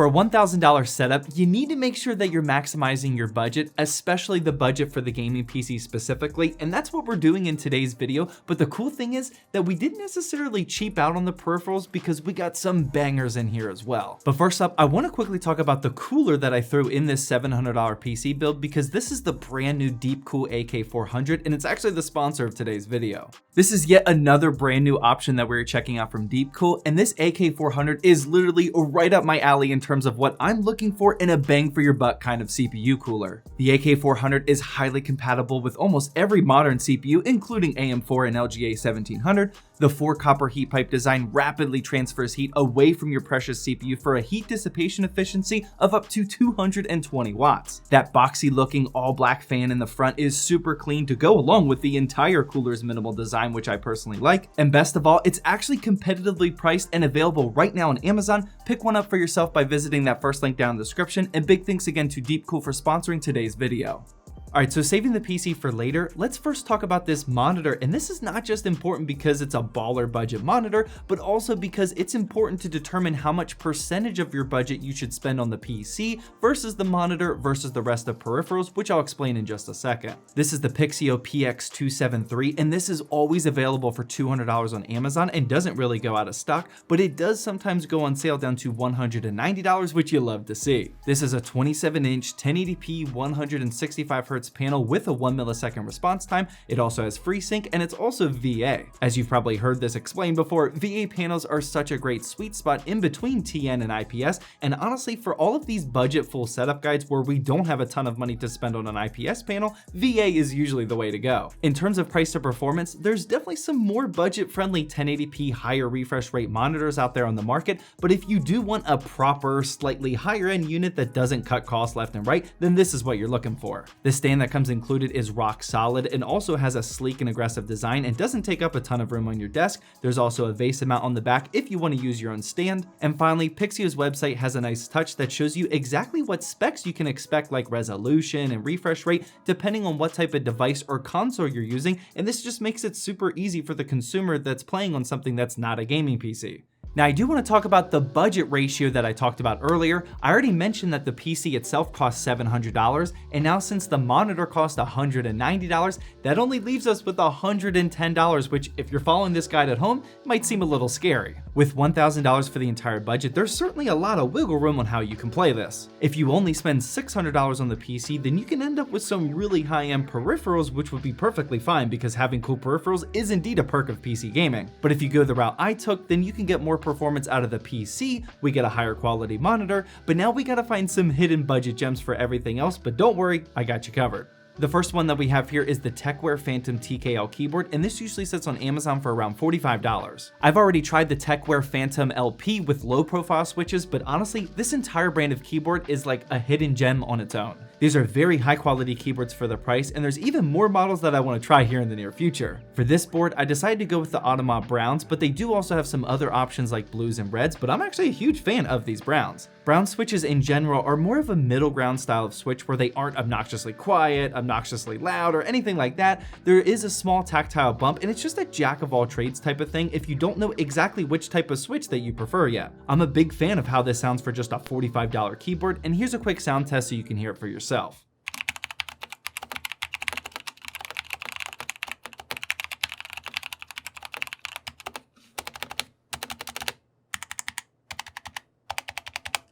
For a $1,000 setup, you need to make sure that you're maximizing your budget, especially the budget for the gaming PC specifically, and that's what we're doing in today's video. But the cool thing is that we didn't necessarily cheap out on the peripherals because we got some bangers in here as well. But first up, I want to quickly talk about the cooler that I threw in this $700 PC build, because this is the brand new Deepcool AK400, and it's actually the sponsor of today's video. This is yet another brand new option that we're checking out from Deepcool, and this AK400 is literally right up my alley in terms of what I'm looking for in a bang for your buck kind of CPU cooler. The AK400 is highly compatible with almost every modern CPU, including AM4 and LGA 1700. The 4 copper heat pipe design rapidly transfers heat away from your precious CPU for a heat dissipation efficiency of up to 220 watts. That boxy looking all black fan in the front is super clean to go along with the entire cooler's minimal design, which I personally like. And best of all, it's actually competitively priced and available right now on Amazon. Pick one up for yourself by visiting that first link down in the description, and big thanks again to Deepcool for sponsoring today's video. Alright, so saving the PC for later, let's first talk about this monitor, and this is not just important because it's a baller budget monitor, but also because it's important to determine how much percentage of your budget you should spend on the PC versus the monitor versus the rest of peripherals, which I'll explain in just a second. This is the Pixio Px273, and this is always available for $200 on Amazon and doesn't really go out of stock, but it does sometimes go on sale down to $190, which you love to see. This is a 27-inch 1080p 165Hz panel with a 1 millisecond response time. It also has FreeSync, and it's also VA. As you've probably heard this explained before, VA panels are such a great sweet spot in between TN and IPS, and honestly, for all of these budget full setup guides where we don't have a ton of money to spend on an IPS panel, VA is usually the way to go. In terms of price to performance, there's definitely some more budget friendly 1080p higher refresh rate monitors out there on the market, but if you do want a proper, slightly higher end unit that doesn't cut costs left and right, then this is what you're looking for. The stand that comes included is rock solid and also has a sleek and aggressive design and doesn't take up a ton of room on your desk. There's also a vase mount on the back if you want to use your own stand. And finally, Pixio's website has a nice touch that shows you exactly what specs you can expect, like resolution and refresh rate, depending on what type of device or console you're using, and this just makes it super easy for the consumer that's playing on something that's not a gaming PC. Now, I do want to talk about the budget ratio that I talked about earlier. I already mentioned that the PC itself costs $700, and now since the monitor costs $190, that only leaves us with $110, which, if you're following this guide at home, might seem a little scary. With $1,000 for the entire budget, there's certainly a lot of wiggle room on how you can play this. If you only spend $600 on the PC, then you can end up with some really high-end peripherals, which would be perfectly fine because having cool peripherals is indeed a perk of PC gaming. But if you go the route I took, then you can get more performance out of the PC, we get a higher quality monitor, but now we gotta find some hidden budget gems for everything else, but don't worry, I got you covered. The first one that we have here is the Techware Phantom TKL keyboard, and this usually sits on Amazon for around $45. I've already tried the Techware Phantom LP with low profile switches, but honestly, this entire brand of keyboard is like a hidden gem on its own. These are very high quality keyboards for the price, and there's even more models that I want to try here in the near future. For this board, I decided to go with the Automat browns, but they do also have some other options like blues and reds, but I'm actually a huge fan of these browns. Brown switches in general are more of a middle ground style of switch where they aren't obnoxiously quiet, obnoxiously loud, or anything like that. There is a small tactile bump, and it's just a jack of all trades type of thing if you don't know exactly which type of switch that you prefer yet. I'm a big fan of how this sounds for just a $45 keyboard, and here's a quick sound test so you can hear it for yourself.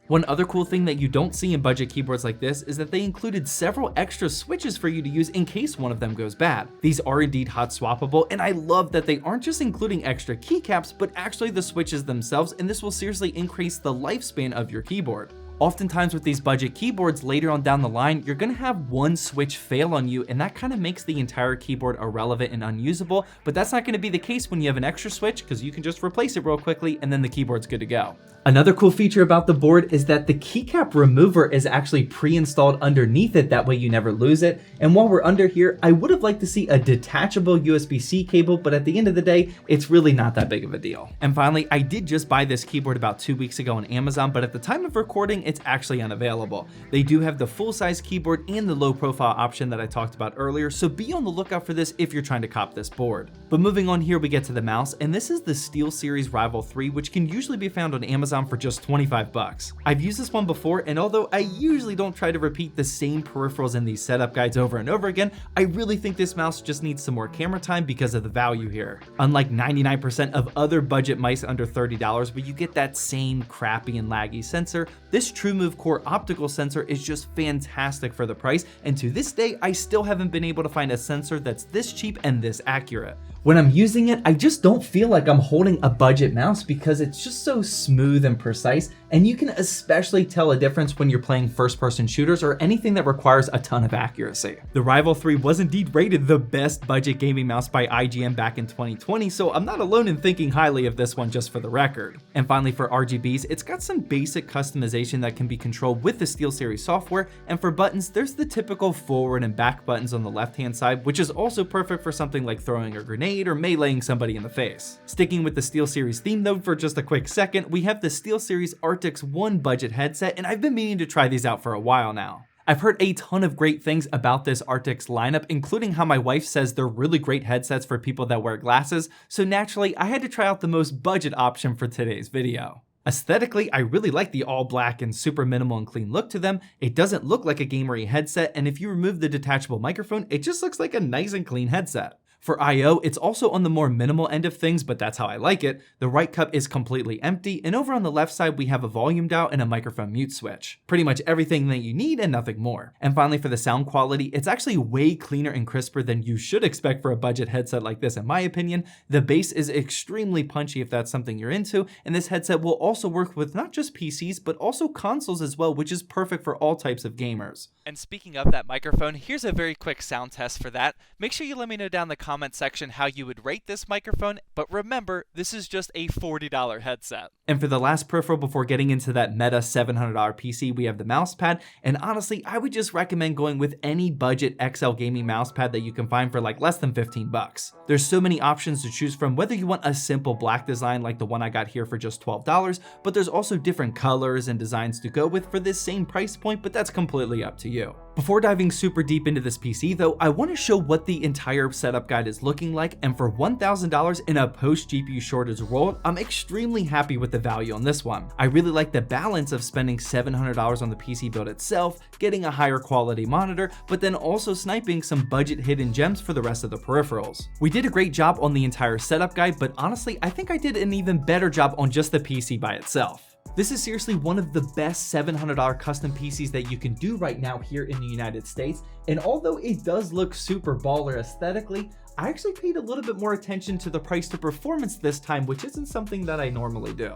One other cool thing that you don't see in budget keyboards like this is that they included several extra switches for you to use in case one of them goes bad. These are indeed hot swappable, and I love that they aren't just including extra keycaps, but actually the switches themselves, and this will seriously increase the lifespan of your keyboard. Oftentimes with these budget keyboards later on down the line, you're gonna have one switch fail on you, and that kind of makes the entire keyboard irrelevant and unusable, but that's not gonna be the case when you have an extra switch because you can just replace it real quickly and then the keyboard's good to go. Another cool feature about the board is that the keycap remover is actually pre-installed underneath it, that way you never lose it. And while we're under here, I would have liked to see a detachable USB-C cable, but at the end of the day, it's really not that big of a deal. And finally, I did just buy this keyboard about 2 weeks ago on Amazon, but at the time of recording, it's actually unavailable. They do have the full-size keyboard and the low-profile option that I talked about earlier, so be on the lookout for this if you're trying to cop this board. But moving on here, we get to the mouse, and this is the Steelseries Rival 3, which can usually be found on Amazon for just 25 bucks. I've used this one before, and although I usually don't try to repeat the same peripherals in these setup guides over and over again, I really think this mouse just needs some more camera time because of the value here. Unlike 99% of other budget mice under $30 where you get that same crappy and laggy sensor, this TrueMove Core optical sensor is just fantastic for the price, and to this day I still haven't been able to find a sensor that's this cheap and this accurate. When I'm using it, I just don't feel like I'm holding a budget mouse because it's just so smooth and precise, and you can especially tell a difference when you're playing first-person shooters or anything that requires a ton of accuracy. The Rival 3 was indeed rated the best budget gaming mouse by IGN back in 2020, so I'm not alone in thinking highly of this one, just for the record. And finally, for RGBs, it's got some basic customization that can be controlled with the Steelseries software, and for buttons, there's the typical forward and back buttons on the left-hand side, which is also perfect for something like throwing a grenade or meleeing somebody in the face. Sticking with the Steelseries theme though for just a quick second, we have the Steelseries Artix 1 budget headset, and I've been meaning to try these out for a while now. I've heard a ton of great things about this Artix lineup, including how my wife says they're really great headsets for people that wear glasses, so naturally I had to try out the most budget option for today's video. Aesthetically, I really like the all black and super minimal and clean look to them. It doesn't look like a gamery headset, and if you remove the detachable microphone, it just looks like a nice and clean headset. For I/O, it's also on the more minimal end of things, but that's how I like it. The right cup is completely empty, and over on the left side we have a volume dial and a microphone mute switch. Pretty much everything that you need and nothing more. And finally, for the sound quality, it's actually way cleaner and crisper than you should expect for a budget headset like this in my opinion. The bass is extremely punchy if that's something you're into, and this headset will also work with not just PCs, but also consoles as well, which is perfect for all types of gamers. And speaking of that microphone, here's a very quick sound test for that. Make sure you let me know down in the comment section how you would rate this microphone, but remember, this is just a $40 headset. And for the last peripheral before getting into that meta $700 PC, we have the mouse pad, and honestly, I would just recommend going with any budget XL gaming mouse pad that you can find for like less than 15 bucks. There's so many options to choose from, whether you want a simple black design like the one I got here for just $12, but there's also different colors and designs to go with for this same price point, but that's completely up to you. Before diving super deep into this PC though, I want to show what the entire setup guide is looking like, and for $1,000 in a post GPU shortage world, I'm extremely happy with the value on this one. I really like the balance of spending $700 on the PC build itself, getting a higher quality monitor, but then also sniping some budget hidden gems for the rest of the peripherals. We did a great job on the entire setup guide, but honestly, I think I did an even better job on just the PC by itself. This is seriously one of the best $700 custom PCs that you can do right now here in the United States, and although it does look super baller aesthetically, I actually paid a little bit more attention to the price to performance this time, which isn't something that I normally do.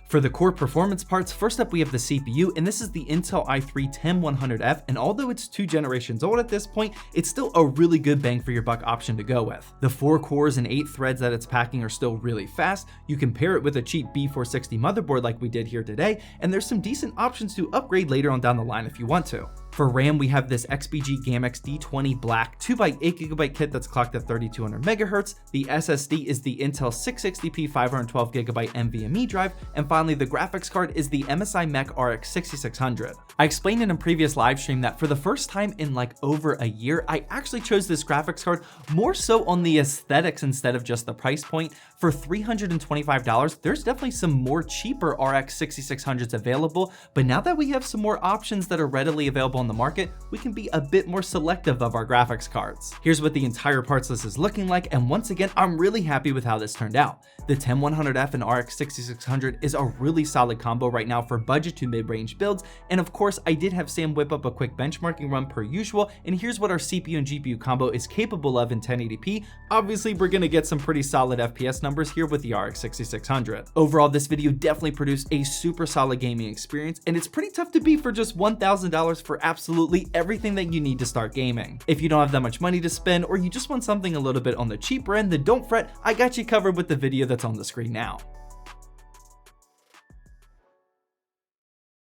For the core performance parts, first up we have the CPU, and this is the Intel i3-10100F, and although it's 2 generations old at this point, it's still a really good bang for your buck option to go with. The 4 cores and 8 threads that it's packing are still really fast. You can pair it with a cheap B460 motherboard like we did here today, and there's some decent options to upgrade later on down the line if you want to. For RAM, we have this XPG GAMX D20 Black 2x8GB kit that's clocked at 3200 MHz. The SSD is the Intel 660p 512GB NVMe drive, and finally the graphics card is the MSI Mech RX 6600. I explained in a previous live stream that for the first time in like over a year, I actually chose this graphics card more so on the aesthetics instead of just the price point. For $325, there's definitely some more cheaper RX 6600s available, but now that we have some more options that are readily available on the market, we can be a bit more selective of our graphics cards. Here's what the entire parts list is looking like, and once again, I'm really happy with how this turned out. The 10100F and RX 6600 is a really solid combo right now for budget to mid-range builds, and of course, I did have Sam whip up a quick benchmarking run per usual, and here's what our CPU and GPU combo is capable of in 1080p. Obviously, we're gonna get some pretty solid FPS numbers here with the RX 6600. Overall, this video definitely produced a super solid gaming experience, and it's pretty tough to beat for just $1,000 for absolutely everything that you need to start gaming. If you don't have that much money to spend, or you just want something a little bit on the cheaper end, then don't fret, I got you covered with the video that's on the screen now.